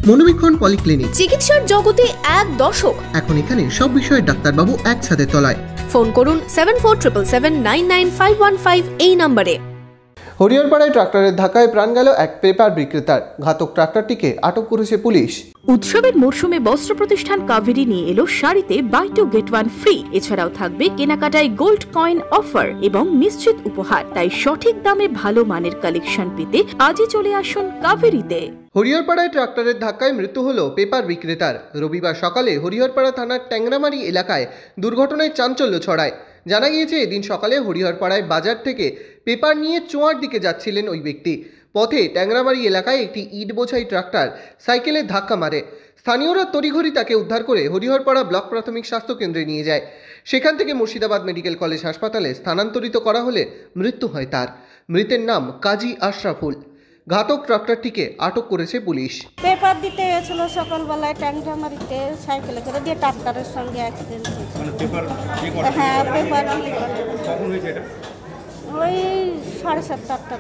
মনোবীক্ষণ polyclinic, চিকিৎসার জগতে এক দশক। এখন এখানে সব বিষয়ে ডাক্তারবাবু একসাথে তলায়। ফোন করুন 7477799515 এই নম্বরে। হরিহরপাড়ায় ট্রাক্টরের ধাক্কায় প্রাণ গেল এক পেপার বিক্রেতার। ঘাতক ট্রাক্টরটিকে আটক করেছে পুলিশ। উৎসবের মরশুমে বস্ত্র প্রতিষ্ঠান কাভেরি নিয়ে এলো শাড়িতে buy two get one free. এছাড়াও থাকবে কেনাকাটায় গোল্ড কয়েন অফার এবং নিশ্চিত উপহার। তাই সঠিক দামে ভালো মানের কালেকশন পেতে আজই চলে আসুন কাভেরিতে। হরিহরপাড়ায় ট্রাক্টরের ধাক্কায় মৃত্যু হলো পেপার বিক্রেতার। রবিবার সকালে হরিহরপাড়া থানার ট্যাংরামারি এলাকায় দুর্ঘটনায় চাঞ্চল্য ছড়ায়। জানা গিয়েছে, এদিন সকালে হরিহরপাড়ায় বাজার থেকে পেপার নিয়ে চোয়ার দিকে যাচ্ছিলেন ওই ব্যক্তি। পথে ট্যাংরামারি এলাকায় একটি ইট বোঝাই ট্রাক্টর সাইকেলে ধাক্কা মারে। স্থানীয়রা তড়িঘড়ি তাকে উদ্ধার করে হরিহরপাড়া ব্লক প্রাথমিক স্বাস্থ্য কেন্দ্রে নিয়ে যায়। সেখান থেকে মুর্শিদাবাদ মেডিকেল কলেজ হাসপাতালে স্থানান্তরিত করা হলে মৃত্যু হয় তার। মৃতের নাম কাজী আশরাফুল। ঘাতক ট্রাক্টরটিকে আটক করেছে পুলিশ। পেপার দিতে গেছিল সকালবেলায় ট্যাংরামারিতে, সাইকেলে করে দিয়ে ট্রাক্টরের সঙ্গে অ্যাক্সিডেন্ট হয়েছে। হ্যাঁ, পেপার ওই 7:30 8টা।